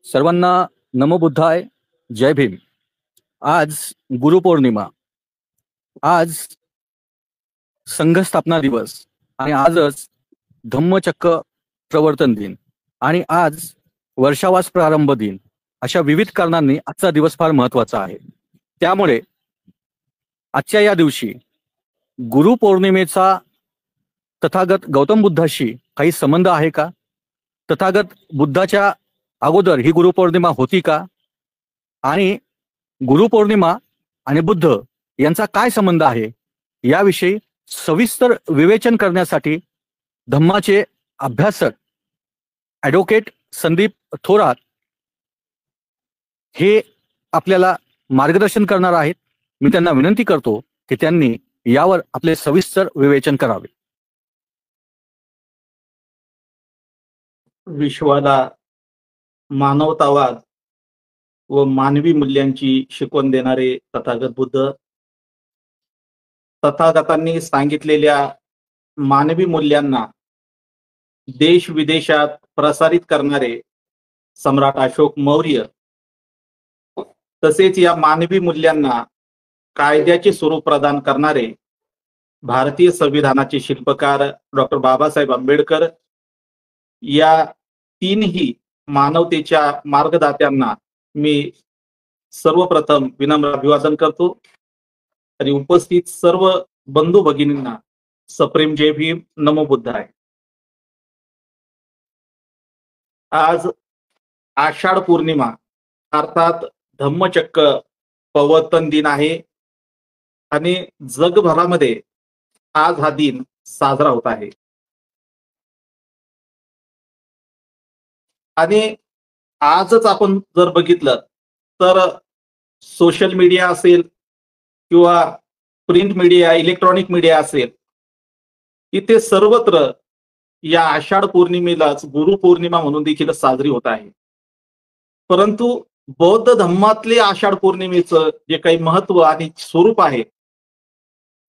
सर्वांना नमो बुद्धाय, जय भीम. आज गुरुपौर्णिमा, आज संघस्थापना दिवस आणि आजच धम्मचक्र प्रवर्तन दिन आणि आज वर्षावास प्रारंभ दिन अशा विविध कारणांनी आजचा दिवस फार महत्त्वाचा आहे. त्यामुळे आजच्या या दिवशी गुरुपौर्णिमेचा तथागत गौतम बुद्धाशी काही संबंध आहे का? तथागत बुद्धाच्या अगोदर ही गुरुपौर्णिमा होती का? आणि गुरुपौर्णिमा आणि बुद्ध यांचा काय संबंध आहे याविषयी सविस्तर विवेचन करण्यासाठी धम्माचे अभ्यासक ॲडव्होकेट संदीप थोरात हे आपल्याला मार्गदर्शन करणार आहेत. मी त्यांना विनंती करतो की त्यांनी यावर आपले सविस्तर विवेचन करावे. विश्वाला मानवतावाद व मानवी मूल्यांची शिकवण देणारे तथागत बुद्ध, तथागतांनी सांगितलेल्या मानवी मूल्यांना देश विदेशात प्रसारित करणारे सम्राट अशोक मौर्य, तसेच या मानवी मूल्यांना कायद्याचे स्वरूप प्रदान करणारे भारतीय संविधानाचे शिल्पकार डॉक्टर बाबासाहेब आंबेडकर, या तीनही मानवतेच्या मार्गदात्यांना मी सर्वप्रथम विनम्र अभिवादन करतो आणि उपस्थित सर्व बंधू भगिनींना सप्रेम जय भीम, नमो बुद्धाय. आज आषाढ पौर्णिमा अर्थात धम्मचक्र प्रवर्तन दिन आहे आणि जगभरामध्ये आज हा दिन साजरा होत आहे. आणि आजच आपण जर बघितलं तर सोशल मीडिया असेल किंवा प्रिंट मीडिया, इलेक्ट्रॉनिक मीडिया असेल, इथे सर्वत्र या आषाढ पौर्णिमेलाच गुरुपौर्णिमा म्हणून देखील साजरी होत आहे. परंतु बौद्ध धर्मातले आषाढ पौर्णिमेचं जे काही महत्व आणि स्वरूप आहे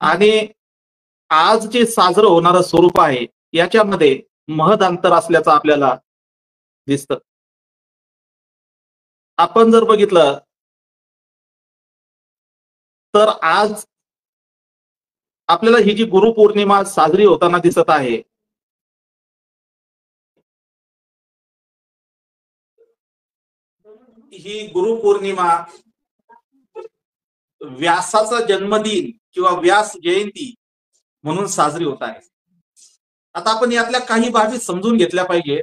आणि आज जे साजरं होणारं स्वरूप आहे याच्यामध्ये महद अंतर असल्याचं आपल्याला दिसतं. आपण जर बघितलं तर आज आपल्याला ही जी गुरुपौर्णिमा साजरी होताना दिसत आहे, ही गुरुपौर्णिमा व्यासाचा जन्मदिन किंवा व्यास जयंती म्हणून साजरी होत आहे. आता आपण यातल्या काही बाबी समजून घेतल्या पाहिजे.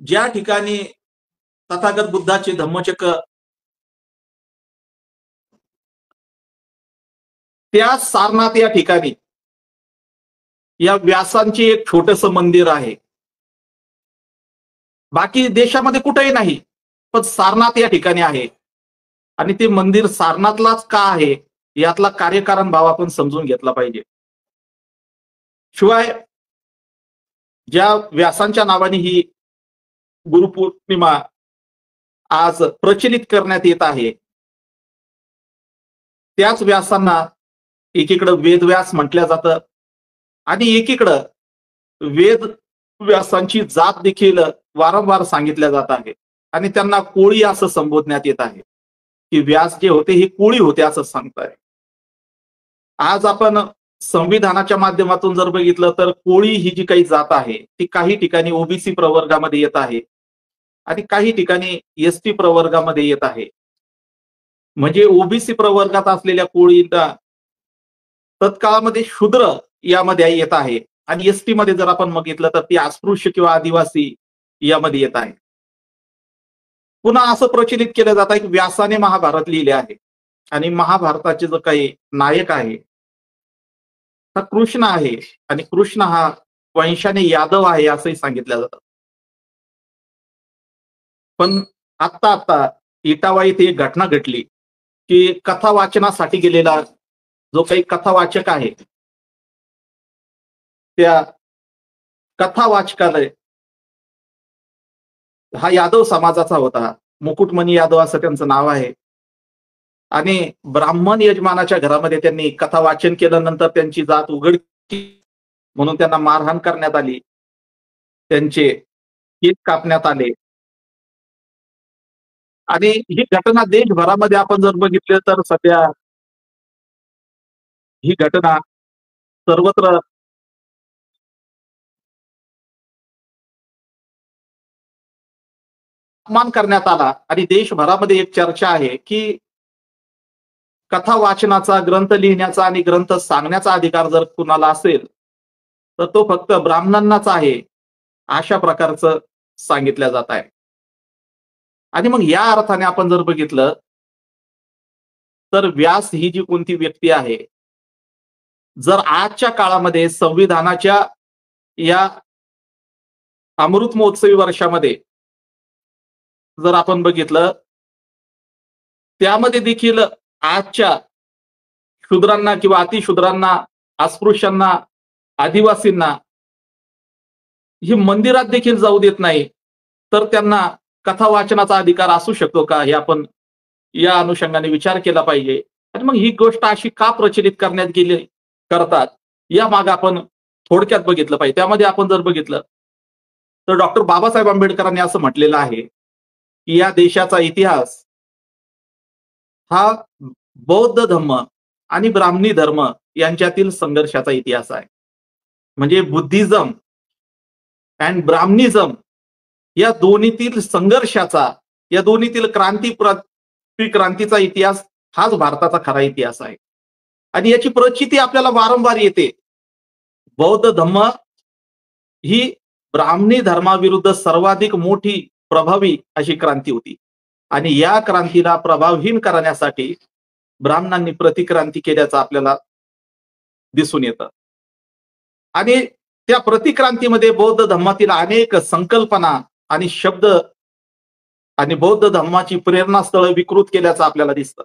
ज्या ठिकाणी तथागत बुद्धाचे धम्मचक्र, त्या सारनाथ या ठिकाणी या व्यासांचे एक छोटस मंदिर आहे. बाकी देशामध्ये कुठेही नाही, पण सारनाथ या ठिकाणी आहे. आणि ते मंदिर सारनाथलाच का आहे यातला कार्यकारण भाव आपण समजून घेतला पाहिजे. शिवाय ज्या व्यासांच्या नावाने ही गुरुपौर्णिमा आज प्रचलित करण्यात येत आहे, त्याच व्यासांना एकीकडं वेदव्यास म्हटलं जातं आणि एकीकडं वेद व्यासांची जात देखील वारंवार सांगितल्या जात आहे आणि त्यांना कोळी असं संबोधण्यात येत आहे की व्यास जे होते हे कोळी होते असं सांगताय. आज आपण संविधानाच्या माध्यमातून जर बघितलं तर कोळी ही जी काही जात आहे ती काही ठिकाणी ओबीसी प्रवर्गामध्ये येत आहे आणि काही ठिकाणी एसटी प्रवर्गामध्ये येत आहे. म्हणजे ओबीसी प्रवर्गात असलेल्या कोळींना तत्काळामध्ये शूद्र यामध्ये येत आहे आणि एसटी मध्ये जर आपण बघितलं तर ती अस्पृश्य किंवा आदिवासी यामध्ये येत आहे. पुन्हा असं प्रचलित केलं जात आहे की व्यासाने महाभारत लिहिले आहे आणि महाभारताचे जो काही नायक आहे हा कृष्ण आहे आणि कृष्ण हा वंशाने यादव आहे असंही सांगितलं जातं. पण आता इटावा इथे एक घटना घडली की कथा वाचनासाठी गेलेला जो काही कथा वाचक आहे त्या कथा वाचकालय हा यादव समाजाचा होता. मुकुटमणी यादव असं त्यांचं नाव आहे आणि ब्राह्मण यजमानाच्या घरामध्ये त्यांनी कथा वाचन केल्यानंतर त्यांची जात उघडकी म्हणून त्यांना मारहाण करण्यात आली, त्यांचे केस कापण्यात आले आणि ही घटना देशभरामध्ये आपण जर बघितलं तर सध्या ही घटना सर्वत्र अपमान करण्यात आला आणि देशभरामध्ये एक चर्चा आहे की कथा वाचनाचा, ग्रंथ लिहिण्याचा आणि ग्रंथ सांगण्याचा अधिकार जर कुणाला असेल तर तो फक्त ब्राह्मणांनाच आहे, अशा प्रकारचं सांगितलं जात आहे. आणि मग या अर्थाने आपण जर बघितलं तर व्यास ही जी कोणती व्यक्ती आहे, जर आजच्या काळामध्ये संविधानाच्या या अमृत महोत्सवी वर्षामध्ये जर आपण बघितलं, त्यामध्ये देखील आजच्या शूद्रांना किंवा अतिशूद्रांना, अस्पृश्यांना, आदिवासींना ही मंदिरात देखील जाऊ देत नाही, तर त्यांना कथा वाचनाचा अधिकार असू शकतो का, हे आपण या अनुषंगाने विचार केला पाहिजे. आणि मग ही गोष्ट अशी का प्रचलित करण्यात गेली करतात, या मागे आपण थोडक्यात बघितलं पाहिजे. त्यामध्ये आपण जर बघितलं तर डॉक्टर बाबासाहेब आंबेडकरांनी असं म्हटलेलं आहे की या देशाचा इतिहास हा बौद्ध धर्म आणि ब्राह्मणी धर्म यांच्यातील संघर्षाचा इतिहास आहे. म्हणजे बुद्धिझम अँड ब्राह्मणिझम या दोन्हीतील संघर्षाचा, या दोन्हीतील क्रांतीचा इतिहास हाच भारताचा खरा इतिहास आहे. आणि याची प्रचिती आपल्याला वारंवार येते. बौद्ध धर्म ही ब्राह्मणी धर्माविरुद्ध सर्वाधिक मोठी प्रभावी अशी क्रांती होती आणि या क्रांतीला प्रभावहीन करण्यासाठी ब्राह्मणांनी प्रतिक्रांती केल्याचं आपल्याला दिसून येतं. आणि त्या प्रतिक्रांतीमध्ये बौद्ध धर्मातील अनेक संकल्पना आणि शब्द आणि बौद्ध धर्माची प्रेरणास्थळं विकृत केल्याचं आपल्याला दिसतं.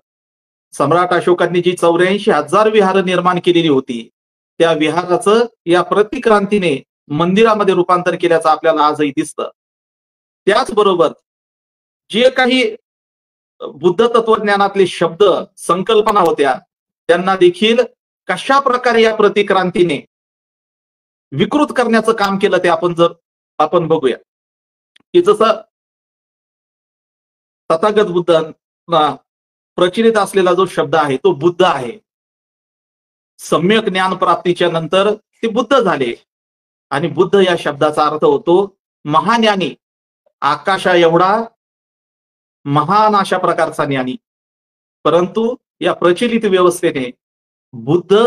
सम्राट अशोकांनी जी 84,000 विहार निर्माण केलेली होती, त्या विहाराचं या प्रतिक्रांतीने मंदिरामध्ये रूपांतर केल्याचं आपल्याला आजही दिसतं. त्याचबरोबर जे काही बुद्ध तत्वज्ञानातले शब्द, संकल्पना होत्या, त्यांना देखील कशा प्रकारे या प्रतिक्रांतीने विकृत करण्याचं काम केलं ते आपण बघूया. की जसं तथागत बुद्धांना प्रचलित असलेला जो शब्द आहे तो बुद्ध आहे. सम्यक ज्ञान प्राप्तीच्या नंतर ते बुद्ध झाले आणि बुद्ध या शब्दाचा अर्थ होतो महाज्ञानी, आकाशा एवढा महान अशा प्रकारचा ज्ञानी. परंतु या प्रचलित व्यवस्थेने बुद्ध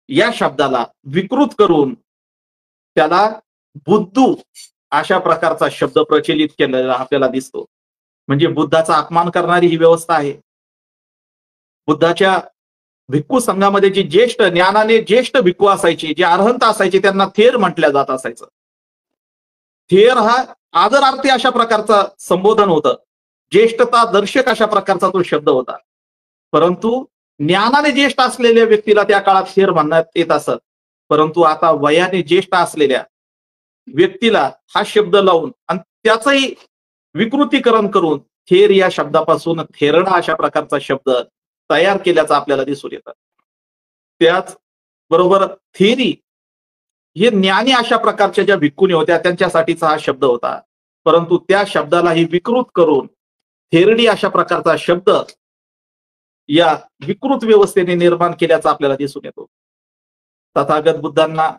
या शब्दाला विकृत करून त्याला बुद्धू अशा प्रकारचा शब्द प्रचलित केलेला आपल्याला दिसतो. म्हणजे बुद्धाचा अपमान करणारी ही व्यवस्था आहे. बुद्धाच्या भिक्खू संघामध्ये जे ज्येष्ठ ज्ञानाने ज्येष्ठ भिक्खू असायचे, जे अर्हंत असायचे, त्यांना थेर म्हटल्या जात असायचं. थेर हा आदरार्थी अशा प्रकारचा संबोधन होतं, ज्येष्ठता दर्शक अशा प्रकारचा तो शब्द होता. परंतु ज्ञानाने ज्येष्ठ असलेल्या व्यक्तीला त्या काळात थेर म्हणण्यात येत असत. परंतु आता वयाने ज्येष्ठ असलेल्या व्यक्तीला हा शब्द लावून आणि त्याचंही विकृतीकरण करून थेर या शब्दापासून थेरडा अशा प्रकारचा शब्द तयार केल्याचं आपल्याला दिसून येतं. त्याच बरोबर थेरी हे ज्ञानी अशा प्रकारच्या ज्या भिक्खुनी होत्या त्यांच्यासाठीचा हा शब्द होता. परंतु त्या शब्दालाही विकृत करून थेरडी अशा प्रकारचा शब्द या विकृत व्यवस्थेने निर्माण केल्याचं आपल्याला दिसून येतो. तथागत बुद्धांना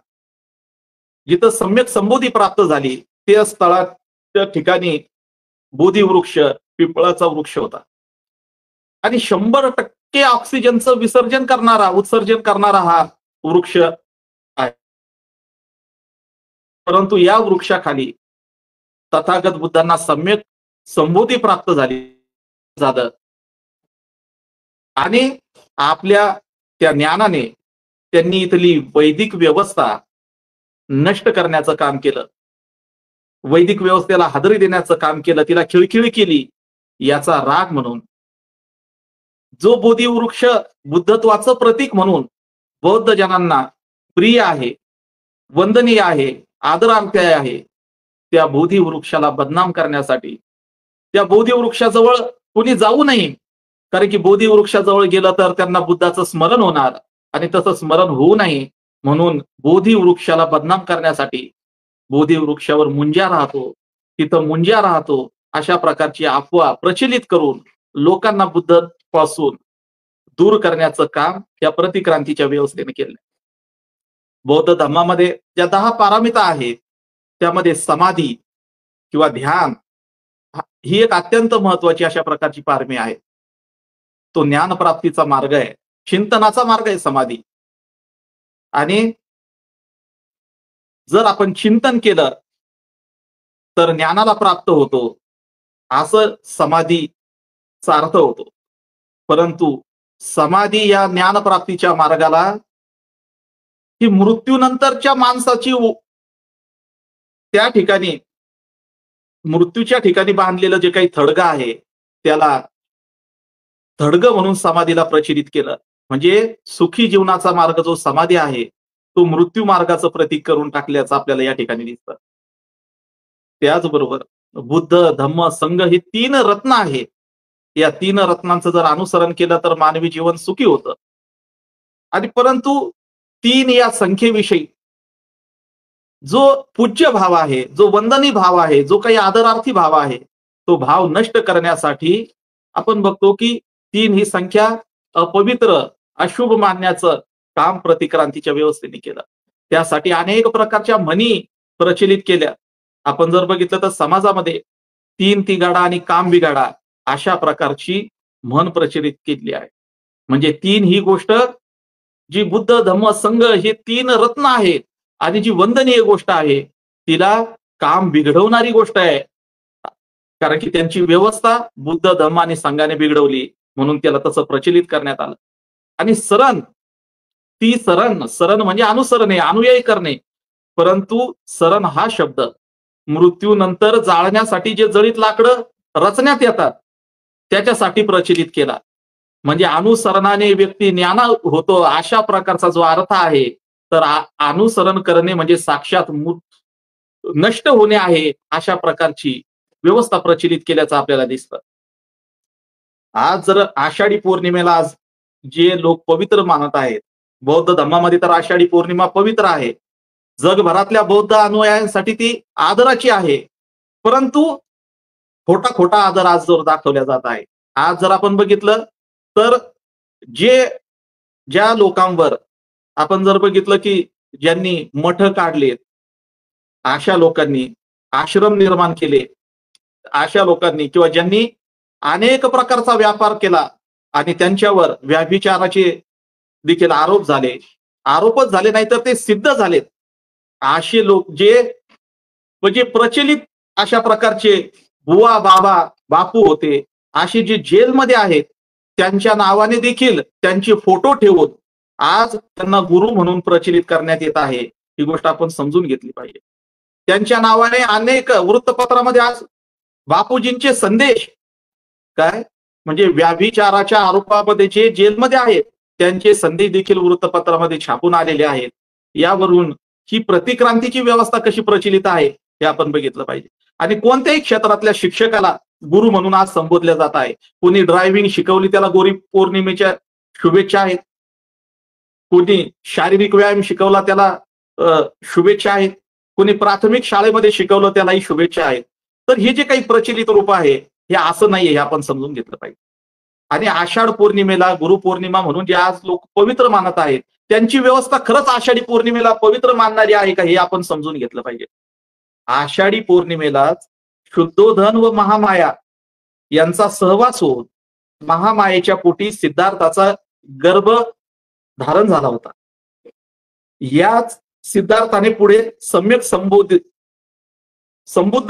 जिथं सम्यक संबोधी प्राप्त झाली त्या स्थळाच्या ठिकाणी बोधिवृक्ष, पिंपळाचा वृक्ष होता आणि 100% ऑक्सिजनचं उत्सर्जन करणारा हा वृक्ष आहे. परंतु या वृक्षाखाली तथागत बुद्धांना सम्यक संबोधी प्राप्त झालं आणि आपल्या त्या ज्ञानाने त्यांनी इथली वैदिक व्यवस्था नष्ट करण्याचं काम केलं. वैदिक व्यवस्थेला हादरी देण्याचं काम केलं, तिला खिळखिळी केली. याचा राग म्हणून जो बोधिवृक्ष बुद्धत्वाचं प्रतीक म्हणून बौद्ध जनांना प्रिय आहे, वंदनीय आहे, आदरार्थ आहे, त्या बोधिवृक्षाला बदनाम करण्यासाठी त्या बोधिवृक्षाजवळ कोणी जाऊ नये. कारण की बोधिवृक्षाजवळ गेलं तर त्यांना बुद्धाचं स्मरण होणार आणि तसं स्मरण होऊ नये म्हणून बोधिवृक्षाला बदनाम करण्यासाठी बोधिवृक्षावर मुंज्या राहतो, तिथं मुंज्या राहतो अशा प्रकारची अफवा प्रचलित करून लोकांना बुद्ध पासून दूर करण्याचं काम या प्रतिक्रांतीच्या व्यवस्थेने केलं. बौद्ध धर्मामध्ये ज्या 10 पारमिता आहेत त्यामध्ये समाधी किंवा ध्यान ही एक अत्यंत महत्वाची अशा प्रकारची पारमी आहे. तो ज्ञान प्राप्तीचा मार्ग आहे, चिंतनाचा मार्ग आहे समाधी. आणि जर आपण चिंतन केलं तर ज्ञानाला प्राप्त होतो असं समाधीचा अर्थ होतो. परंतु समाधी या ज्ञानप्राप्तीच्या मार्गाला ही मृत्यूनंतरच्या माणसाची त्या ठिकाणी मृत्यूच्या ठिकाणी बांधलेलं जे काही थडगं आहे त्याला थडगं म्हणून समाधीला प्रचितीत केलं. म्हणजे सुखी जीवनाचा मार्ग जो समाधी आहे तो मृत्यू मार्गाचं प्रतीक करून टाकल्याचं आपल्याला या ठिकाणी दिसतं. त्याचबरोबर बुद्ध धम्म संघ ही 3 रत्न आहेत. या 3 रत्नांचं जर अनुसरण केलं तर मानवी जीवन सुखी होतं. आणि परंतु 3 या संख्येविषयी जो पूज्य भाव आहे, जो वंदनीय भाव आहे, जो काही आदरार्थी भाव आहे, तो भाव नष्ट करण्यासाठी आपण बघतो की 3 ही संख्या अपवित्र अशुभ मानण्याचं काम प्रतिक्रांतीच्या व्यवस्थेने केलं. त्यासाठी अनेक प्रकारच्या म्हणी प्रचलित केल्या. आपण जर बघितलं तर समाजामध्ये 3 तिगाडा आणि काम बिगाडा अशा प्रकारची म्हण प्रचलित केली आहे. म्हणजे 3 ही गोष्ट जी बुद्ध धम्म संघ हे 3 रत्न आहेत आणि जी वंदनीय गोष्ट आहे तिला काम बिघडवणारी गोष्ट आहे. कारण की त्यांची व्यवस्था बुद्ध धम्म आणि संघाने बिघडवली म्हणून त्याला तसं प्रचलित करण्यात आलं. आणि सरण म्हणजे अनुसरण आहे, अनुयायी करणे. परंतु सरण हा शब्द मृत्यूनंतर जाळण्यासाठी जे जळीत लाकडं रचण्यात येतात त्याच्यासाठी प्रचलित केला. म्हणजे अनुसरणाने व्यक्ती ज्ञान होतो अशा प्रकारचा जो अर्थ आहे. तर अनुसरण करणे म्हणजे साक्षात नष्ट होणे आहे अशा प्रकारची व्यवस्था प्रचलित केल्याचं आपल्याला दिसतं. आज जर आषाढी पौर्णिमेला आज जे लोक पवित्र मानत आहेत, बौद्ध धर्मामध्ये तर आषाढी पौर्णिमा पवित्र आहे. जगभरातल्या बौद्ध अनुयायांसाठी ती आदराची आहे. परंतु खोटा आदर आज जर दाखवला जात आहे. आज जर आपण बघितलं तर ज्या लोकांवर आपण जर बघितलं की ज्यांनी मठ काढलेत, अशा लोकांनी आश्रम निर्माण केले, अशा लोकांनी किंवा ज्यांनी अनेक प्रकारचा व्यापार केला आणि त्यांच्यावर व्यभिचाराचे देखील आरोप झाले, आरोपच झाले नाही तर ते सिद्ध झालेत, असे लोक जे म्हणजे प्रचलित अशा प्रकारचे बुवा बाबा बापू होते, असे जे जेलमध्ये आहेत त्यांच्या नावाने देखील त्यांचे फोटो ठेवून आज त्यांना गुरु म्हणून प्रचलित करण्यात येत आहे. ही गोष्ट आपण समजून घेतली पाहिजे. त्यांच्या नावाने अनेक वृत्तपत्रामध्ये आज बापूजींचे संदेश काय म्हणजे व्याभिचाराच्या आरोपामध्ये जे जेलमध्ये आहेत त्यांचे संदेश देखील वृत्तपत्रामध्ये छापून आलेले आहेत. यावरून ही प्रतिक्रांतीची व्यवस्था कशी प्रचलित आहे हे आपण बघितलं पाहिजे. आणि कोणत्याही क्षेत्रातल्या शिक्षकाला गुरु म्हणून आज संबोधले जात आहे. कोणी ड्रायव्हिंग शिकवली त्याला गुरु पौर्णिमेच्या शुभेच्छा आहेत, कोणी शारीरिक व्यायाम शिकवला त्याला शुभेच्छा आहेत, कोणी प्राथमिक शाळेमध्ये शिकवलं त्यालाही शुभेच्छा आहेत. तर हे जे काही प्रचलित रूप आहे हे असं नाहीये, हे आपण समजून घेतलं पाहिजे. आणि आषाढ पौर्णिमेला गुरुपौर्णिमा म्हणून जे आज लोक पवित्र मानत आहेत त्यांची व्यवस्था खरंच आषाढी पौर्णिमेला पवित्र मानणारी आहे का हे आपण समजून घेतलं पाहिजे. आषाढी पौर्णिमेलाच शुद्धोधन व महामाया यांचा सहवास होऊन महामायेच्या पोटी सिद्धार्थाचा गर्भ धारण झाला होता. याच सिद्धार्थाने पुढे सम्यक संबुद्ध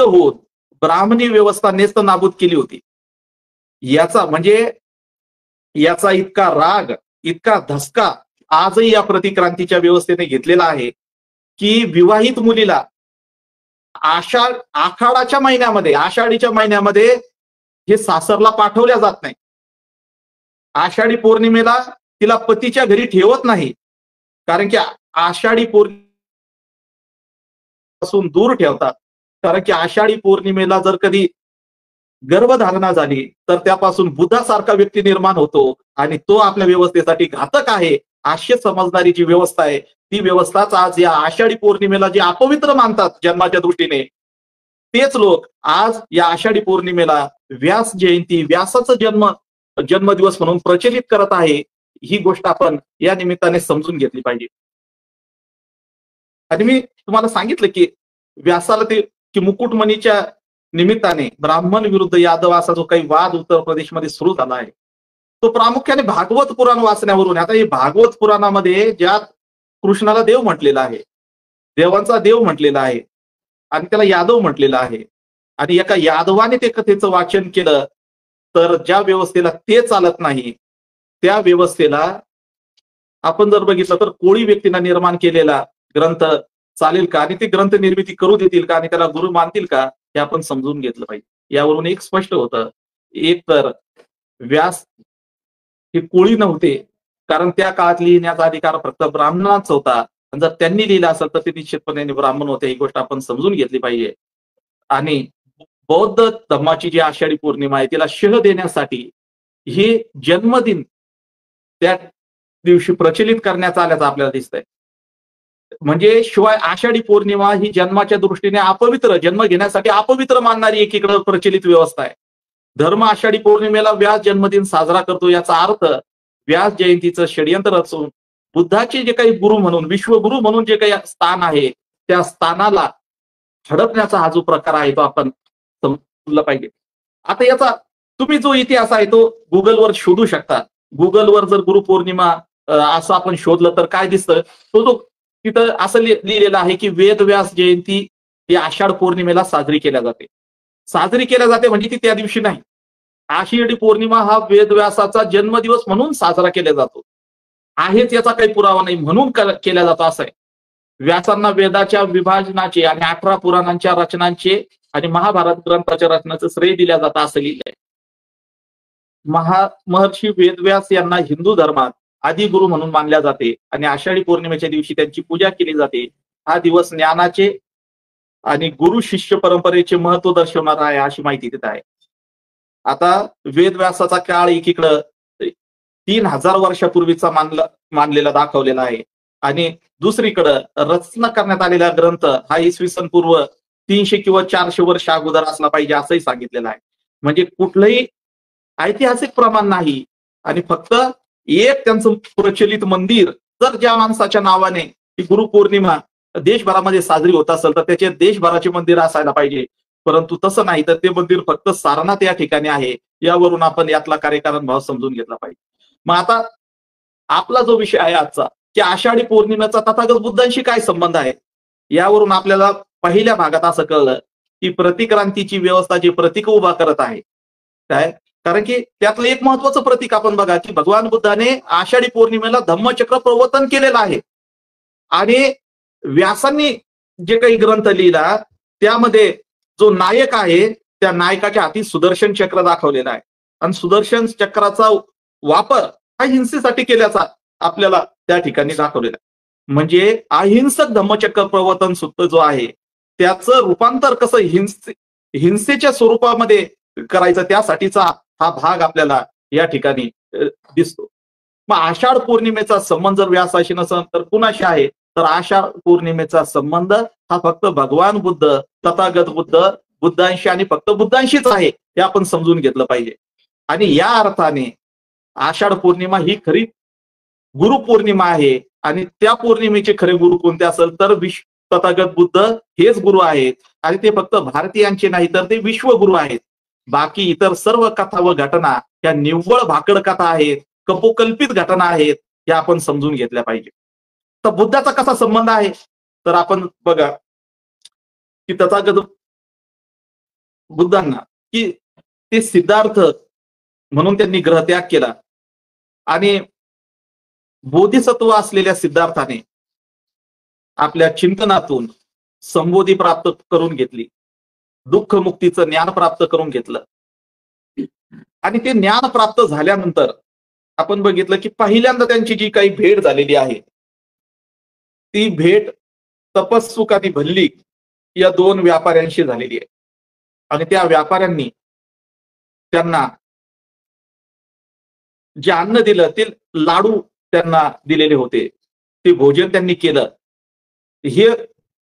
होऊन ब्राह्मणी व्यवस्था नेस्त नाबूद केली होती. याचा इतका राग, इतका धसका आजही या प्रतिक्रांतीच्या व्यवस्थेने घेतलेला आहे की विवाहित मुलीला आषाढीच्या महिन्यामध्ये हे सासरला पाठवल्या जात नाही. आषाढी पौर्णिमेला तिला पतीच्या घरी ठेवत नाही, कारण की आषाढी पौर्णिमेपासून दूर ठेवतात. कारण की आषाढी पौर्णिमेला जर कधी गर्भधारणा झाली तर त्यापासून बुधासारखा व्यक्ती निर्माण होतो आणि तो आपल्या व्यवस्थेसाठी घातक आहे अशी समजणारी जी व्यवस्था आहे ती व्यवस्थाच आज या आषाढी पौर्णिमेला जे अपवित्र मानतात जन्माच्या दृष्टीने तेच लोक आज या आषाढी पौर्णिमेला व्यास जयंती, व्यासाचा जन्मदिवस म्हणून प्रचलित करत आहे. ही गोष्ट आपण या निमित्ताने समजून घेतली पाहिजे. आणि मी तुम्हाला सांगितलं की व्यासाला ते की मुकुटमणीच्या निमित्ताने ब्राह्मण विरुद्ध यादव असा जो काही वाद उत्तर प्रदेशमध्ये सुरू झाला आहे, तो प्रामुख्याने भागवत पुराण वाचण्यावरून. आता हे भागवत पुराणामध्ये ज्यात कृष्णाला देव म्हटलेला आहे, देवांचा देव म्हटलेला आहे आणि त्याला यादव म्हटलेलं आहे, आणि एका यादवाने ते कथेचं वाचन केलं, तर ज्या व्यवस्थेला ते चालत नाही त्या व्यवस्थेला आपण जर बघितलं तर कोळी व्यक्तींना निर्माण केलेला ग्रंथ चालेल का, आणि ते ग्रंथ निर्मिती करू देतील का, आणि त्याला गुरु मानतील का, हे आपण समजून घेतलं पाहिजे. यावरून एक स्पष्ट होतं, एक तर व्यास हे कोळी नव्हते, कारण त्या काळात लिहिण्याचा अधिकार फक्त ब्राह्मणांच होता. जर त्यांनी लिहिलं असेल तर ते निश्चितपणे ब्राह्मण होते. ही गोष्ट आपण समजून घेतली पाहिजे. आणि बौद्ध धर्माची जी आषाढी पौर्णिमा आहे तिला शह देण्यासाठी हे जन्मदिन त्या दिवशी प्रचलित करण्यात आल्याचं आपल्याला दिसतंय. म्हणजे शिवाय आषाढी पौर्णिमा ही जन्माच्या दृष्टीने अपवित्र, जन्म घेण्यासाठी अपवित्र मानणारी एकीकडे प्रचलित व्यवस्था आहे. धर्म आषाढी पौर्णिमेला व्यास जन्मदिन साजरा करतो, याचा अर्थ व्यास जयंतीचं षडयंत्र रचून बुद्धाचे जे काही गुरु म्हणून, विश्वगुरु म्हणून जे काही स्थान आहे त्या स्थानाला हडपण्याचा हा जो प्रकार आहे तो आपण समजला पाहिजे. आता याचा तुम्ही जो इतिहास आहे तो गुगलवर शोधू शकता. गुगलवर जर गुरुपौर्णिमा असं आपण शोधलं तर काय दिसतं, तो तिथं असं लिहिलेलं आहे की वेदव्यास जयंती ही आषाढ पौर्णिमेला साजरी केल्या जाते. साजरी केल्या जाते म्हणजे ती त्या दिवशी नाही. आषाढी पौर्णिमा हा वेदव्यासाचा जन्मदिवस म्हणून साजरा केला जातो. आहेच याचा काही पुरावा नाही म्हणून केला जातो असं आहे. व्यासांना वेदाच्या विभाजनाचे आणि 18 पुराणांच्या रचनांचे आणि महाभारत ग्रंथाच्या रचनाचं श्रेय दिल्या जातं असं लिहिलंय. महर्षी वेदव्यास यांना हिंदू धर्मात आदी गुरु म्हणून मानल्या जाते आणि आषाढी पौर्णिमेच्या दिवशी त्यांची पूजा केली जाते. हा दिवस ज्ञानाचे आणि गुरु शिष्य परंपरेचे महत्व दर्शवणारा आहे अशी माहिती देत आहे. आता वेदव्यासाचा काळ एकीकडं 3000 वर्षापूर्वीचा मानलेला दाखवलेला आहे, आणि दुसरीकडं रचना करण्यात आलेला ग्रंथ हा इसवी सन पूर्व 300 किंवा 400 वर्ष अगोदर असला पाहिजे असंही सांगितलेलं आहे. म्हणजे कुठलंही ऐतिहासिक प्रमाण नाही, आणि फक्त एक त्यांचं प्रचलित मंदिर, जर ज्या माणसाच्या नावाने ही गुरुपौर्णिमा देशभरामध्ये साजरी होत असेल तर त्याचे देशभराचे मंदिर असायला पाहिजे, परंतु तसं नाही. तर ते मंदिर फक्त सारनाथ या ठिकाणी आहे. यावरून आपण यातला कार्यकारण भाव समजून घेतला पाहिजे. मग आता आपला जो विषय आहे आजचा की आषाढी पौर्णिमेचा तथागत बुद्धांशी काय संबंध आहे, यावरून आपल्याला पहिल्या भागात असं कळलं की प्रतिक्रांतीची व्यवस्था जी प्रतीक उभा करत आहे काय, कारण की त्यातलं एक महत्वाचं प्रतीक आपण बघा की भगवान बुद्धाने आषाढी पौर्णिमेला धम्मचक्र प्रवर्तन केलेलं आहे, आणि व्यासांनी जे काही ग्रंथ लिहिला त्यामध्ये जो नायक आहे त्या नायकाच्या हाती सुदर्शन चक्र दाखवलेला आहे, आणि सुदर्शन चक्राचा वापर हा हिंसेसाठी केल्याचा आपल्याला त्या ठिकाणी दाखवलेला आहे. म्हणजे अहिंसक धम्मचक्र प्रवर्तन सूत्र जो आहे त्याचं रूपांतर कसं हिंसेच्या स्वरूपामध्ये करायचं, त्यासाठीचा हा भाग आपल्याला या ठिकाणी दिसतो. मग आषाढ पौर्णिमेचा संबंध जर व्यासाशी नसेल तर कुणाशी आहे, तर आषाढ पौर्णिमेचा संबंध हा फक्त भगवान बुद्ध, तथागत बुद्धांशी आणि फक्त बुद्धांशीच आहे हे आपण समजून घेतलं पाहिजे. आणि या अर्थाने आषाढ पौर्णिमा ही खरी गुरुपौर्णिमा आहे, आणि त्या पौर्णिमेचे खरे गुरु कोणते असेल तर तथागत बुद्ध हेच गुरु आहेत, आणि ते फक्त भारतीयांचे नाही तर ते विश्वगुरु आहेत. बाकी इतर सर्व कथा व घटना या निव्वळ भाकड कथा आहेत, कपोकल्पित घटना आहेत, या आपण समजून घेतल्या पाहिजे. तर बुद्धाचा कसा संबंध आहे, तर आपण बघा की तथागत बुद्धांना की ते सिद्धार्थ म्हणून त्यांनी ग्रहत्याग केला, आणि बोधिसत्व असलेल्या सिद्धार्थाने आपल्या चिंतनातून संबोधी प्राप्त करून घेतली, दुःख मुक्तीचं ज्ञान प्राप्त करून घेतलं. आणि ते ज्ञान प्राप्त झाल्यानंतर आपण बघितलं की पहिल्यांदा त्यांची जी काही भेट झालेली आहे ती भेट तपस्सुक आणि भल्लिक या 2 व्यापाऱ्यांशी झालेली आहे, आणि त्या व्यापाऱ्यांनी त्यांना जे अन्न दिलं ते लाडू त्यांना दिलेले होते, ते भोजन त्यांनी केलं. हे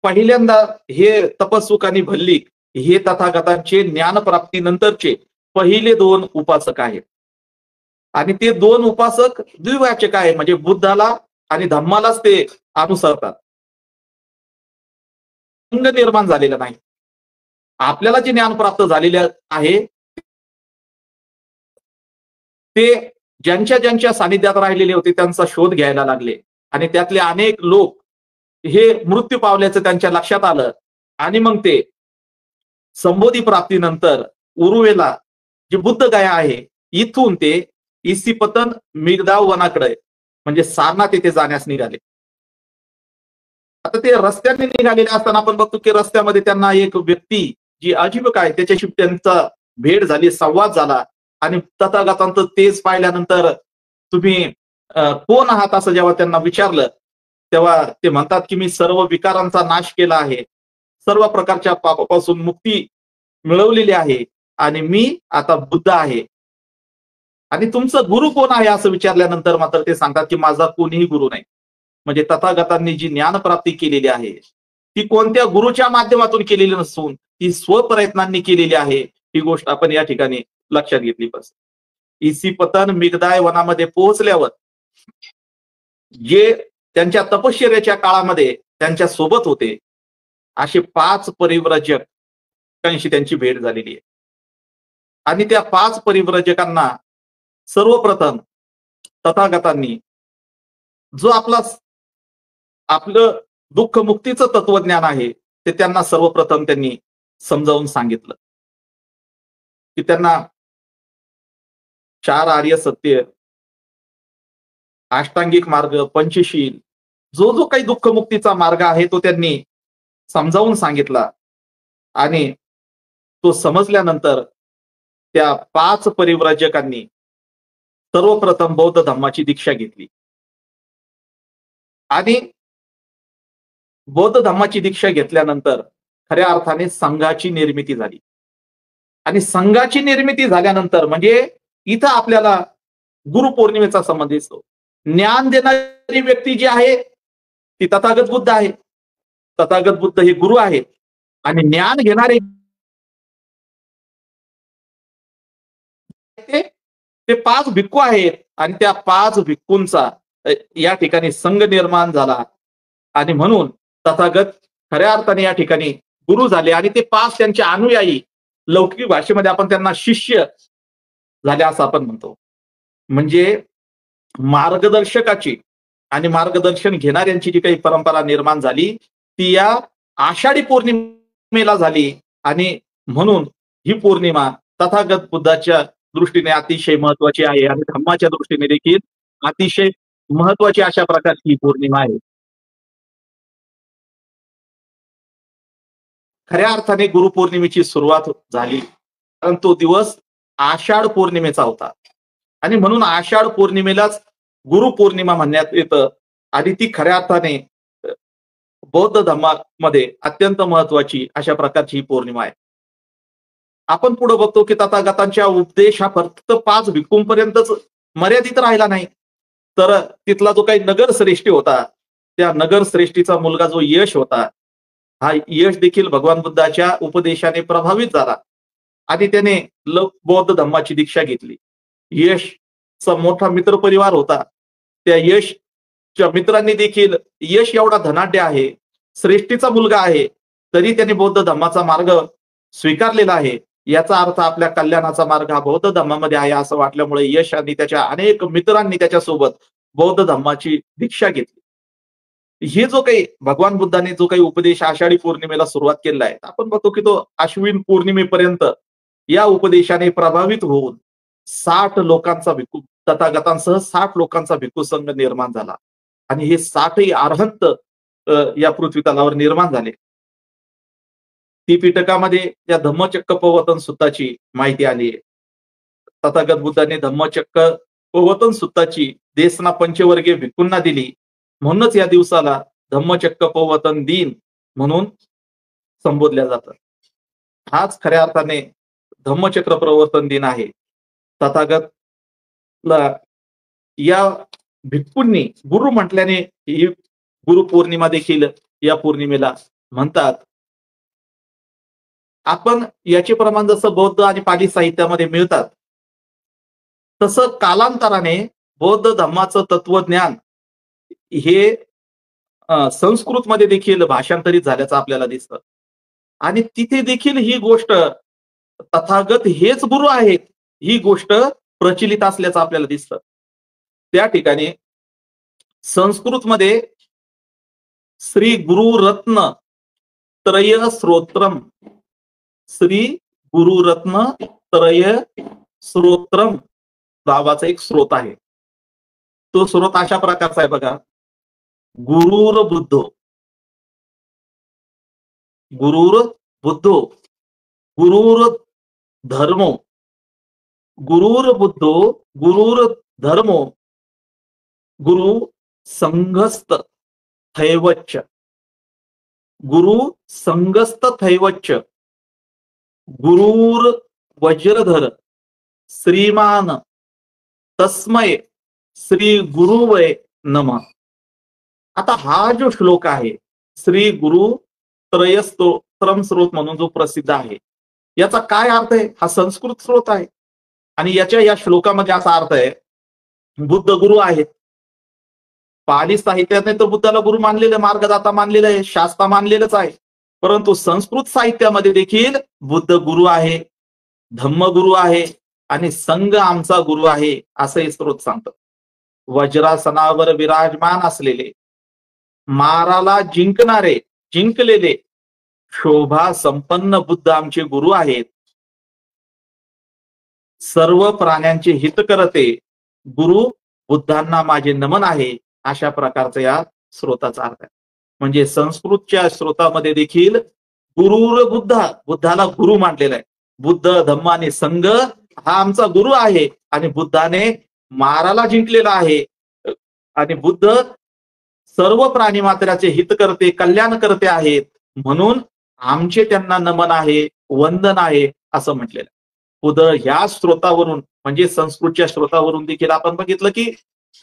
पहिल्यांदा हे तपस्सुक आणि भल्लिक हे तथागतांचे ज्ञानप्राप्तीनंतरचे पहिले 2 उपासक आहेत. आणि ते 2 उपासक द्विवाचक आहे, म्हणजे बुद्धाला आणि धम्मालाच ते अनुसरतात. संघ निर्माण झालेला नाही. आपल्याला जे ज्ञान प्राप्त झालेले आहे ते ज्यांच्या ज्यांच्या सानिध्यात राहिलेले होते त्यांचा शोध घ्यायला लागले आणि त्यातले अनेक लोक हे मृत्यू पावल्याचं त्यांच्या लक्षात आलं आणि मग ते संबोधी प्राप्तीनंतर उरुवेला जी बुद्धगया आहे इथून ते इसिपतन मिगदाव वनाकडे म्हणजे सारनाथ येथे जाण्यास निघाले. आता ते रस्त्याने निघालेले असताना आपण बघतो की रस्त्यामध्ये त्यांना एक व्यक्ती जी अजीबक आहे त्याच्याशी त्यांचा भेट झाली, संवाद झाला आणि तथागतांचं तेज पाहिल्यानंतर तुम्ही कोण आहात असं जेव्हा त्यांना विचारलं तेव्हा ते म्हणतात की मी सर्व विकारांचा नाश केला आहे, सर्व प्रकारच्या पापापासून मुक्ती मिळवलेली आहे आणि मी आता बुद्ध आहे. आणि तुमचं गुरु कोण आहे असं विचारल्यानंतर मात्र ते सांगतात की माझा कोणीही गुरु नाही. म्हणजे तथागतांनी जी ज्ञानप्राप्ती केलेली आहे ती कोणत्या गुरुच्या माध्यमातून केलेली नसून ती स्वप्रयत्नांनी केलेली आहे. ही गोष्ट आपण या ठिकाणी लक्षात घेतली पाहिजे. इसिपतन मिगदाय वनामध्ये पोहोचल्यावर जे त्यांच्या तपश्चर्याच्या काळामध्ये त्यांच्या सोबत होते असे 5 परिव्राजकांशी त्यांची भेट झालेली आहे. आणि त्या 5 परिव्राजकांना सर्वप्रथम तथागतांनी जो आपलं दुःख मुक्तीचं तत्वज्ञान आहे ते त्यांना सर्वप्रथम त्यांनी समजावून सांगितलं की त्यांना 4 आर्य सत्य, अष्टांगिक मार्ग, पंचशील जो जो काही दुःख मुक्तीचा मार्ग आहे तो त्यांनी समजावून सांगितला. आणि तो समजल्यानंतर त्या 5 परिव्राजकांनी सर्वप्रथम बौद्ध धम्माची दीक्षा घेतली आणि बौद्ध धम्माची दीक्षा घेतल्यानंतर खऱ्या अर्थाने संघाची निर्मिती झाली. आणि संघाची निर्मिती झाल्यानंतर म्हणजे इथं आपल्याला गुरुपौर्णिमेचा संबंध दिसतो. ज्ञान देणारी व्यक्ती जी आहे ती तथागत बुद्ध आहे. तथागत बुद्ध हे गुरु आहेत आणि ज्ञान घेणारे ते 5 भिक्खू आहेत आणि त्या 5 भिक्खूंचा या ठिकाणी संघ निर्माण झाला आणि म्हणून तथागत खऱ्या अर्थाने या ठिकाणी गुरु झाले आणि ते 5 त्यांचे अनुयायी, लौकिक भाषेमध्ये आपण त्यांना शिष्य झाले असं आपण म्हणतो. म्हणजे मार्गदर्शकाची आणि मार्गदर्शन घेणाऱ्यांची जी काही परंपरा निर्माण झाली ती या आषाढी पौर्णिमेला झाली आणि म्हणून ही पौर्णिमा तथागत बुद्धाच्या दृष्टीने अतिशय महत्वाची आहे आणि धम्माच्या दृष्टीने देखील अतिशय महत्वाची अशा प्रकारची ही पौर्णिमा आहे. खऱ्या अर्थाने गुरुपौर्णिमेची सुरुवात झाली कारण तो दिवस आषाढ पौर्णिमेचा होता आणि म्हणून आषाढ पौर्णिमेलाच गुरुपौर्णिमा म्हणण्यात येतं आणि ती खऱ्या अर्थाने बौद्ध धर्मामध्ये अत्यंत महत्वाची अशा प्रकारची ही पौर्णिमा आहे. आपण पुढे बघतो की तथागतांच्या उपदेश हा फक्त 5 भिक्खूंपर्यंतच मर्यादित राहिला नाही, तर तिथला जो काही नगरश्रेष्ठी होता त्या नगरश्रेष्ठीचा मुलगा जो यश होता हा यश देखील भगवान बुद्धाच्या उपदेशाने प्रभावित झाला आणि त्याने बौद्ध धम्माची दीक्षा घेतली. यशचा मोठा मित्र परिवार होता. त्या यशच्या मित्रांनी देखील यश एवढा धनाढ्य आहे, श्रेष्ठीचा मुलगा आहे, तरी त्याने बौद्ध धम्माचा मार्ग स्वीकारलेला आहे. याचा अर्थ आपल्या कल्याणाचा मार्ग हा बौद्ध धम्मामध्ये आहे असं वाटल्यामुळे यश आणि त्याच्या अनेक मित्रांनी त्याच्यासोबत बौद्ध धम्माची दीक्षा घेतली. हे जो काही भगवान बुद्धाने जो काही उपदेश आषाढी पौर्णिमेला सुरुवात केलेला आहे आपण बघतो की तो अश्विन पौर्णिमेपर्यंत या उपदेशाने प्रभावित होऊन 60 लोकांचा भिक्खू तथागतांसह 60 लोकांचा भिक्खू संघ निर्माण झाला आणि हे 60ही अरहंत या पृथ्वी तलावर निर्माण झाले. त्रिपिटकामध्ये या धम्मचक्कपवतन सुत्ताची माहिती आली आहे. तथागत बुद्धाने धम्मचक्कपवतन सुत्ताची देसना पंचवर्गीय भिक्खूंना दिली म्हणूनच या दिवसाला धम्मचक्कपवतन दिन म्हणून संबोधल्या जातं. हाच खऱ्या अर्थाने धम्मचक्र प्रवर्तन दिन आहे. तथागतला या भिक्खूंनी गुरु म्हटल्याने ही गुरु पौर्णिमा देखील या पौर्णिमेला म्हणतात. आपण याचे प्रमाण जसं बौद्ध आणि पाली साहित्यामध्ये मिळतात, तसं कालांतराने बौद्ध धम्माचं तत्वज्ञान हे संस्कृतमध्ये देखील भाषांतरित झाल्याचं आपल्याला दिसतं. आणि तिथे देखील ही गोष्ट तथागत हेच गुरु आहेत, ही गोष्ट प्रचलित असल्याचं आपल्याला दिसतं. त्या ठिकाणी संस्कृतमध्ये श्री गुरुरत्न त्रय स्तोत्रम, श्री गुरुरत्न त्रय स्तोत्रम नावाचा एक स्रोत आहे. तो स्रोत अशा प्रकारचा आहे बघा. गुरुर बुद्धो, गुरुर बुद्धो, गुरुर धर्मो, गुरुर बुद्धो, गुरुर धर्मो, गुरु संघस्त थैवच्च, गुरु संघस्त थैवच्च, गुरुर वज्रधर श्रीमान तस्मय श्री गुरुवय नमः. आता हा जो श्लोक आहे श्री गुरु त्रय स्तोत्रम स्रोत म्हणून जो प्रसिद्ध आहे, याचा काय अर्थ आहे? हा संस्कृत स्रोत आहे आणि या श्लोकामध्ये असा अर्थ आहे, बुद्ध गुरु आहेत. पाली साहित्याने तर बुद्धाला गुरु मानलेलं, मार्गदाता मानलेलं आहे, शास्ता मानलेलंच आहे. परंतु संस्कृत साहित्यामध्ये देखील बुद्ध गुरु आहे, धम्म गुरु आहे आणि संघ आमचा गुरु आहे असं हे स्रोत सांगतं. वज्रासनावर विराजमान असलेले, माराला जिंकणारे, जिंकलेले शोभा संपन्न बुद्ध आमचे गुरु आहेत. सर्व प्राण्यांचे हित करते गुरु बुद्धांना माझे नमन आहे, अशा प्रकारचा या स्रोताचा अर्थ आहे. म्हणजे संस्कृतच्या स्रोतामध्ये देखील गुरुर बुद्धा, बुद्धाला गुरु मानलेला आहे. बुद्ध धम्म आणि संघ हा आमचा गुरु आहे आणि बुद्धाने माराला जिंकलेला आहे आणि बुद्ध सर्व प्राणी मात्राचे हित करते, कल्याण करते आहेत, म्हणून आमचे त्यांना नमन आहे, वंदन आहे असं म्हटलेलं. पुढं ह्या स्रोतावरून म्हणजे संस्कृतच्या स्रोतावरून देखील आपण बघितलं की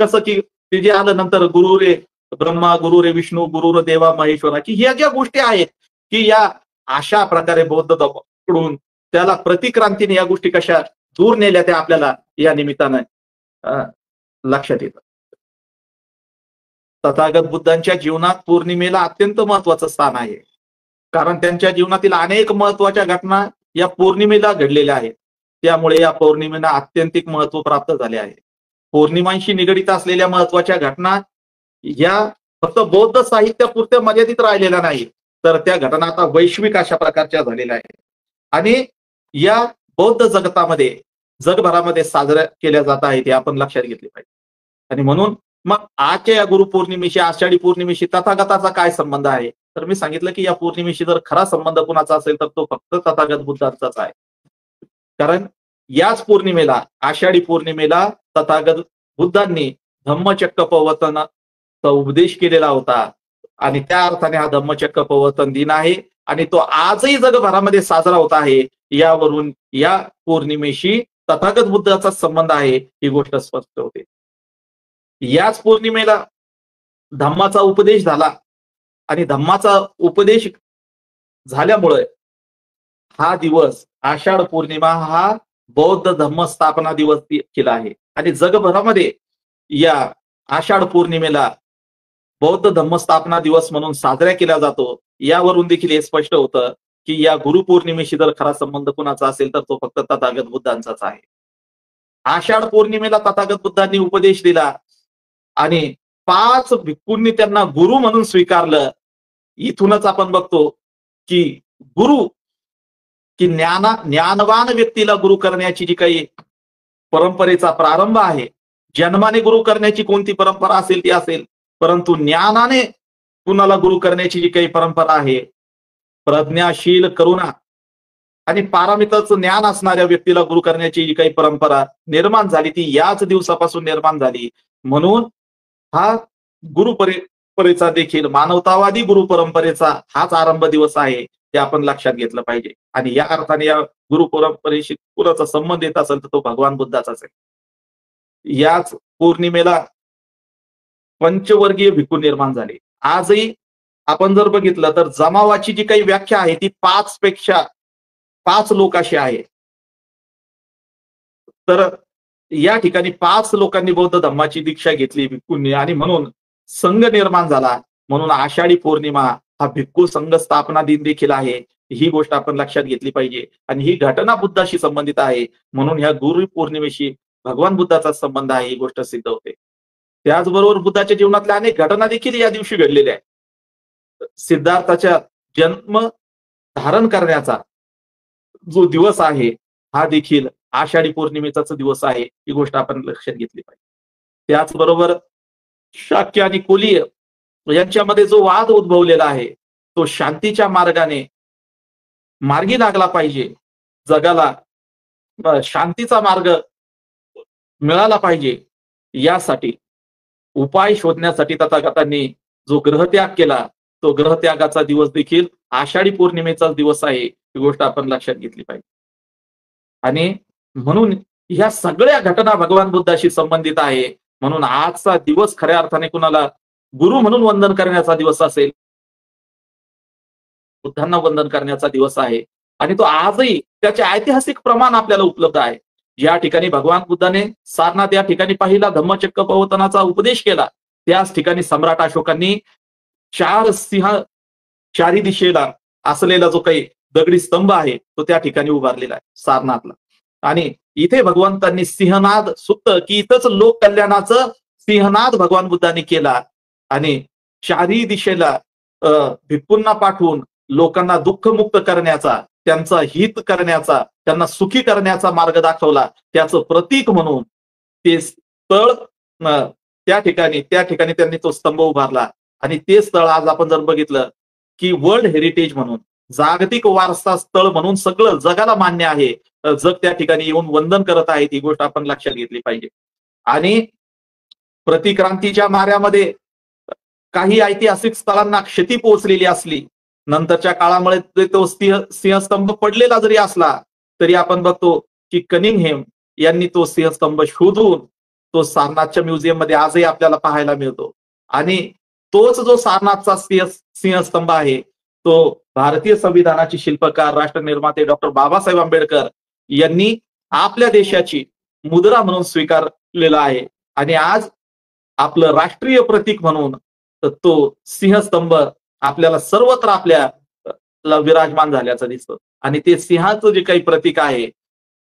कसं की ते जे आलं नंतर गुरु रे ब्रह्मा, गुरु रे विष्णू, गुरु रे देवा महेश्वरा, की ह्या ज्या गोष्टी आहेत की या अशा प्रकारे बौद्ध धर्माकडून त्याला प्रतिक्रांतीने या गोष्टी कशा दूर नेल्या त्या आपल्याला या निमित्तानं लक्षात येतं. तथागत बुद्धांच्या जीवनात पौर्णिमेला अत्यंत महत्वाचं स्थान आहे, कारण त्यांच्या जीवनातील अनेक महत्वाच्या घटना या पौर्णिमेला घडलेल्या आहेत. त्यामुळे या पौर्णिमेला अत्यंतिक महत्व प्राप्त झाले आहे. पौर्णिमांशी निगडित असलेल्या महत्वाच्या घटना या फक्त बौद्ध साहित्यापुरत्या मर्यादित राहिलेल्या नाही, तर त्या घटना आता वैश्विक अशा प्रकारच्या झालेल्या आहेत आणि या बौद्ध जगतामध्ये, जगभरामध्ये साजऱ्या केल्या जात आहेत, हे आपण लक्षात घेतले पाहिजे. आणि म्हणून मग आजच्या या गुरुपौर्णिमेशी, आषाढी पौर्णिमेशी तथागताचा काय संबंध आहे? तर मी सांगितलं की या पौर्णिमेशी जर खरा संबंध कुणाचा असेल तर तो फक्त तथागत बुद्धांचाच आहे. कारण याच पौर्णिमेला, आषाढी पौर्णिमेला तथागत बुद्धांनी धम्मचक्र प्रवर्तनाचा उपदेश केलेला होता आणि त्या अर्थाने हा धम्मचक्र प्रवर्तन दिन आहे आणि तो आजही जगभरामध्ये साजरा होत आहे. यावरून या पौर्णिमेशी तथागत बुद्धाचा संबंध आहे ही गोष्ट स्पष्ट होते. याच पौर्णिमेला धम्माचा उपदेश झाला आणि धम्माचा उपदेश झाल्यामुळे हा दिवस आषाढ पौर्णिमा हा बौद्ध धम्म स्थापना दिवस केला आहे आणि जगभरामध्ये या आषाढ पौर्णिमेला बौद्ध धम्म स्थापना दिवस म्हणून साजरा केला जातो. यावरून देखील हे स्पष्ट होतं की या गुरुपौर्णिमेशी जर खरा संबंध कुणाचा असेल तर तो फक्त तथागत बुद्धांचाच आहे. आषाढ पौर्णिमेला तथागत बुद्धांनी उपदेश दिला आणि 5 भिक्खूंनी त्यांना गुरु म्हणून स्वीकारलं. इथूनच आपण बघतो की गुरु, की ज्ञानवान व्यक्तीला गुरु करण्याची जी काही परंपरेचा प्रारंभ आहे, जन्माने गुरु करण्याची कोणती परंपरा असेल ती असेल, परंतु ज्ञानाने कुणाला गुरु करण्याची जी काही परंपरा आहे, प्रज्ञाशील, करुणा आणि पारमिताचं ज्ञान असणाऱ्या व्यक्तीला गुरु करण्याची जी काही परंपरा निर्माण झाली ती याच दिवसापासून निर्माण झाली. म्हणून हा गुरु परंपरेचा देखील, मानवतावादी गुरु परंपरेचा हाच आरंभ दिवस आहे, ते आपण लक्षात घेतलं पाहिजे. आणि या अर्थाने या गुरु परंपरेशी कुणाचा संबंध येत असेल तर तो भगवान बुद्धाचाच आहे. याच पौर्णिमेला पंचवर्गीय भिक्खू निर्माण झाले. आजही आपण जर बघितलं तर जमावाची जी काही व्याख्या आहे ती 5 पेक्षा 5 लोक असे आहेत. तर या ठिकाणी 5 लोकांनी बौद्ध धम्माची दीक्षा घेतली भिक्खूंनी आणि म्हणून संघ निर्माण झाला. म्हणून आषाढी पौर्णिमा हा भिक्खू संघ स्थापना दिन देखील आहे. ही गोष्ट आपण लक्षात घेतली पाहिजे आणि ही घटना बुद्धाशी संबंधित आहे. म्हणून ह्या गुरु पौर्णिमेशी भगवान बुद्धाचा संबंध आहे, ही गोष्ट सिद्ध होते. त्याचबरोबर बुद्धाच्या जीवनातल्या अनेक घटना देखील या दिवशी घडलेल्या आहेत. सिद्धार्थाच्या जन्म धारण करण्याचा जो दिवस आहे हा देखील आषाढी पौर्णिमेचाच दिवस आहे, ही गोष्ट आपण लक्षात घेतली पाहिजे. त्याचबरोबर शाक्य आणि कोलीय यांच्यामध्ये जो वाद उद्भवलेला आहे तो शांतीच्या मार्गाने मार्गी लागला पाहिजे. जगाला शांतीचा मार्ग मिळाला पाहिजे, यासाठी उपाय शोधण्यासाठी तथागतांनी जो ग्रहत्याग केला तो ग्रहत्यागाचा दिवस देखील आषाढी पौर्णिमेचा दिवस आहे, ही गोष्ट आपण लक्षात घेतली पाहिजे. आणि म्हणून ह्या सगळ्या घटना भगवान बुद्धाशी संबंधित आहे. म्हणून आजचा दिवस खऱ्या अर्थाने कुणाला गुरु म्हणून वंदन करण्याचा दिवस असेल, बुद्धांना वंदन करण्याचा दिवस आहे. आणि तो आजही त्याचे ऐतिहासिक प्रमाण आपल्याला उपलब्ध आहे. ज्या ठिकाणी भगवान बुद्धाने सारनाथ या ठिकाणी पहिला धम्मचक्र प्रवर्तनाचा उपदेश केला, त्याच ठिकाणी सम्राट अशोकांनी 4 सिंह चारी दिशेला असलेला जो काही दगडी स्तंभ आहे तो त्या ठिकाणी उभारलेला आहे सारनाथला. आणि इथे भगवंतांनी सिंहनाद सुक्त की इथंच लोक कल्याणाचं सिंहनाद भगवान बुद्धांनी केला आणि चारी दिशेला भिक्खूंना पाठवून लोकांना दुःखमुक्त करण्याचा, त्यांचा हित करण्याचा, त्यांना सुखी करण्याचा मार्ग दाखवला. त्याचं प्रतीक म्हणून ते स्थळ त्या ठिकाणी त्यांनी तो स्तंभ उभारला. आणि ते स्थळ आज आपण जर बघितलं की वर्ल्ड हेरिटेज म्हणून, जागतिक वारसा स्थळ म्हणून सगळं जगाला मान्य आहे. जग त्या ठिकाणी येऊन वंदन करत आहेत, ही गोष्ट आपण लक्षात घेतली पाहिजे. आणि प्रतिक्रांतीच्या माऱ्यामध्ये काही ऐतिहासिक स्थळांना क्षती पोहोचलेली असली, नंतरच्या काळामुळे तो सिंहस्तंभ पडलेला जरी असला तरी आपण बघतो की कनिंगहेम यांनी तो सिंहस्तंभ शोधून तो सारनाथच्या म्युझियम मध्ये आजही आपल्याला पाहायला मिळतो. आणि तोच जो सारनाथचा सिंहस्तंभ आहे तो भारतीय संविधानाचे शिल्पकार, राष्ट्र निर्माते डॉक्टर बाबासाहेब आंबेडकर यांनी आपल्या देशाची मुद्रा म्हणून स्वीकारलेला आहे. आणि आज आपलं राष्ट्रीय प्रतीक म्हणून तो सिंहस्तंभ आपल्याला सर्वत्र आपल्या विराजमान झाल्याचं दिसतं. आणि ते सिंहाचं जे काही प्रतीक आहे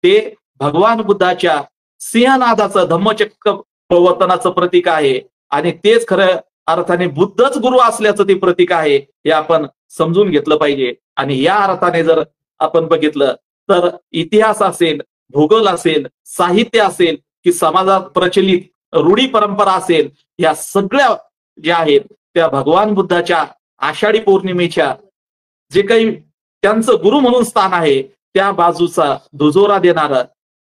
ते भगवान बुद्धाच्या सिंहनादाचं धम्मचक्र प्रवर्तनाचं प्रतीक आहे. आणि तेच खरं अर्थाने बुद्धच गुरु असल्याचं ते प्रतीक आहे, हे आपण समजून घेतलं पाहिजे. आणि या अर्थाने जर आपण बघितलं तर इतिहास असेल, भूगोल असेल, साहित्य असेल की समाजात प्रचलित रूढी परंपरा असेल, या सगळ्या ज्या आहेत त्या भगवान बुद्धाच्या आषाढी पौर्णिमेच्या जे काही त्यांचं गुरु म्हणून स्थान आहे त्या बाजूचा दुजोरा देणारं,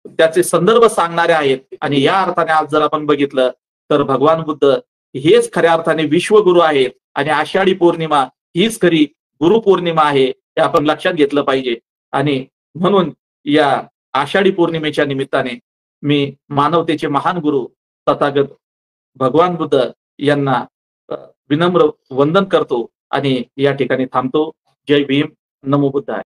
त्याचे संदर्भ सांगणारे आहेत. आणि या अर्थाने आज जर आपण बघितलं तर भगवान बुद्ध हेच खऱ्या अर्थाने विश्वगुरु आहेत आणि आषाढी पौर्णिमा हीच खरी गुरु पौर्णिमा आहे, हे आपण लक्षात घेतलं पाहिजे. आणि म्हणून या आषाढी पौर्णिमेच्या निमित्ताने मी मानवतेचे महान गुरु तथागत भगवान बुद्ध यांना विनम्र वंदन करतो आणि या ठिकाणी थांबतो. जय भीम, नमो बुद्धाय.